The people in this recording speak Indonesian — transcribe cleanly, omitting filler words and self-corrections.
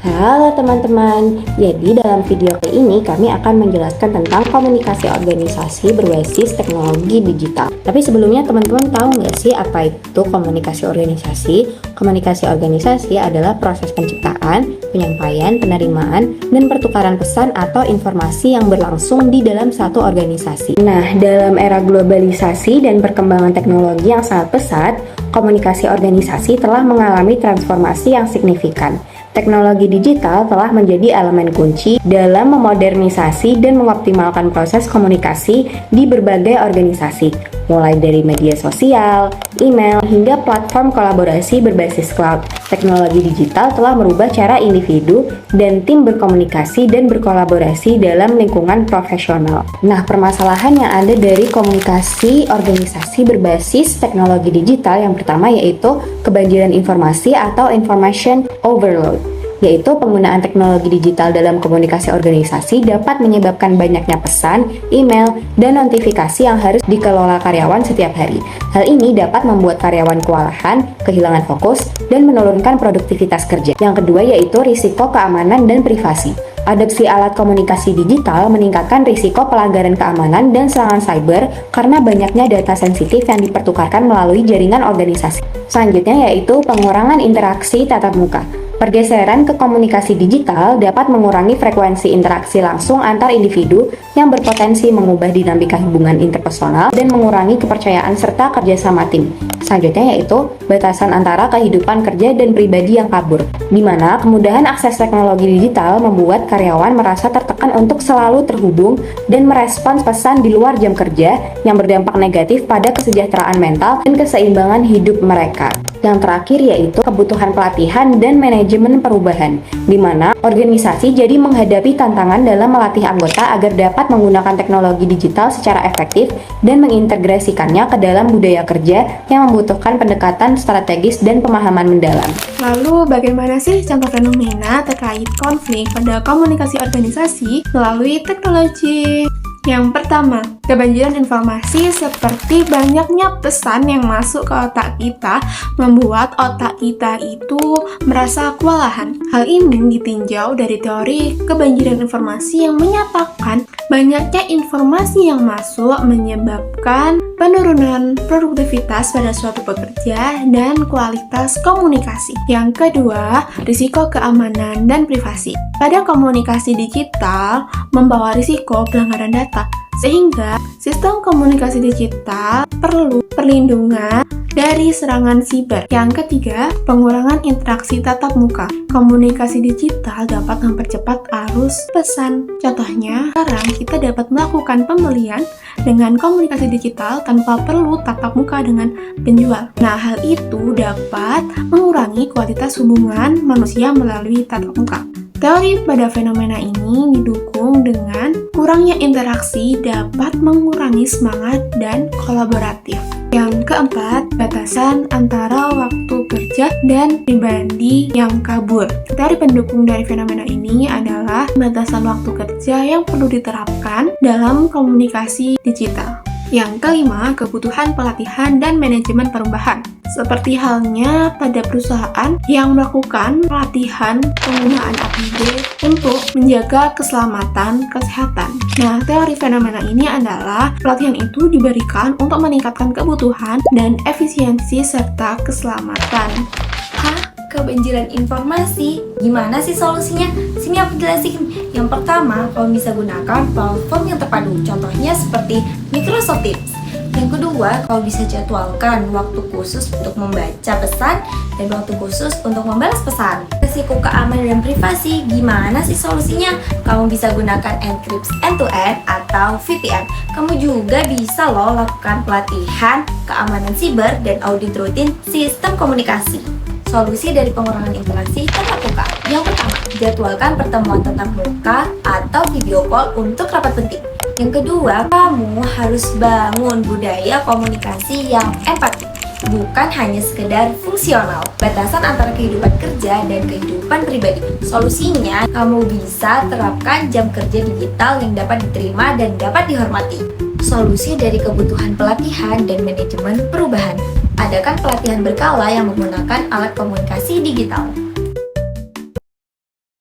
Halo teman-teman, jadi dalam video kali ini kami akan menjelaskan tentang komunikasi organisasi berbasis teknologi digital. Tapi sebelumnya teman-teman tahu nggak sih apa itu komunikasi organisasi? Komunikasi organisasi adalah proses penciptaan, penyampaian, penerimaan, dan pertukaran pesan atau informasi yang berlangsung di dalam satu organisasi. Nah, dalam era globalisasi dan perkembangan teknologi yang sangat pesat, komunikasi organisasi telah mengalami transformasi yang signifikan. Teknologi digital telah menjadi elemen kunci dalam memodernisasi dan mengoptimalkan proses komunikasi di berbagai organisasi, mulai dari media sosial, email, hingga platform kolaborasi berbasis cloud. Teknologi digital telah merubah cara individu dan tim berkomunikasi dan berkolaborasi dalam lingkungan profesional. Nah, permasalahan yang ada dari komunikasi organisasi berbasis teknologi digital yang pertama yaitu kebanjiran informasi atau information overload, yaitu penggunaan teknologi digital dalam komunikasi organisasi dapat menyebabkan banyaknya pesan, email, dan notifikasi yang harus dikelola karyawan setiap hari. Hal ini dapat membuat karyawan kewalahan, kehilangan fokus, dan menurunkan produktivitas kerja. Yang kedua yaitu risiko keamanan dan privasi. Adopsi alat komunikasi digital meningkatkan risiko pelanggaran keamanan dan serangan cyber karena banyaknya data sensitif yang dipertukarkan melalui jaringan organisasi. Selanjutnya yaitu pengurangan interaksi tatap muka. Pergeseran ke komunikasi digital dapat mengurangi frekuensi interaksi langsung antar individu yang berpotensi mengubah dinamika hubungan interpersonal dan mengurangi kepercayaan serta kerjasama tim. Selanjutnya yaitu batasan antara kehidupan kerja dan pribadi yang kabur, di mana kemudahan akses teknologi digital membuat karyawan merasa tertekan untuk selalu terhubung dan merespons pesan di luar jam kerja yang berdampak negatif pada kesejahteraan mental dan keseimbangan hidup mereka. Yang terakhir yaitu kebutuhan pelatihan dan manajemen perubahan, di mana organisasi jadi menghadapi tantangan dalam melatih anggota agar dapat menggunakan teknologi digital secara efektif dan mengintegrasikannya ke dalam budaya kerja yang membutuhkan pendekatan strategis dan pemahaman mendalam. Lalu bagaimana sih contoh fenomena terkait konflik pada komunikasi organisasi melalui teknologi? Yang pertama, kebanjiran informasi seperti banyaknya pesan yang masuk ke otak kita membuat otak kita itu merasa kewalahan. Hal ini ditinjau dari teori kebanjiran informasi yang menyatakan banyaknya informasi yang masuk menyebabkan penurunan produktivitas pada suatu pekerja dan kualitas komunikasi. Yang kedua, risiko keamanan dan privasi. Pada komunikasi digital membawa risiko pelanggaran data, sehingga sistem komunikasi digital perlu perlindungan dari serangan siber. Yang ketiga, pengurangan interaksi tatap muka. Komunikasi digital dapat mempercepat arus pesan. Contohnya, sekarang kita dapat melakukan pembelian dengan komunikasi digital tanpa perlu tatap muka dengan penjual. Nah, hal itu dapat mengurangi kualitas hubungan manusia melalui tatap muka. Teori pada fenomena ini didukung dengan kurangnya interaksi dapat mengurangi semangat dan kolaboratif. Yang keempat, batasan antara waktu kerja dan pribadi yang kabur. Teori pendukung dari fenomena ini adalah batasan waktu kerja yang perlu diterapkan dalam komunikasi digital. Yang kelima, kebutuhan pelatihan dan manajemen perubahan. Seperti halnya pada perusahaan yang melakukan pelatihan penggunaan APD untuk menjaga keselamatan kesehatan. Nah, teori fenomena ini adalah pelatihan itu diberikan untuk meningkatkan kebutuhan dan efisiensi serta keselamatan. Kebanjiran informasi, gimana sih solusinya? Sini aku jelasin. Yang pertama, kamu bisa gunakan platform yang terpadu, contohnya seperti Microsoft Teams. Yang kedua, kamu bisa jadwalkan waktu khusus untuk membaca pesan dan waktu khusus untuk membalas pesan. Risiko keamanan dan privasi, gimana sih solusinya? Kamu bisa gunakan enkripsi end-to-end atau VPN. Kamu juga bisa lakukan pelatihan keamanan siber dan audit rutin sistem komunikasi. Solusi dari pengurangan interaksi tatap muka. Yang pertama, jadwalkan pertemuan tatap muka atau video call untuk rapat penting. Yang kedua, kamu harus bangun budaya komunikasi yang empati, bukan hanya sekedar fungsional. Batasan antara kehidupan kerja dan kehidupan pribadi. Solusinya, kamu bisa terapkan jam kerja digital yang dapat diterima dan dapat dihormati. Solusi dari kebutuhan pelatihan dan manajemen perubahan. Adakan pelatihan berkala yang menggunakan alat komunikasi digital.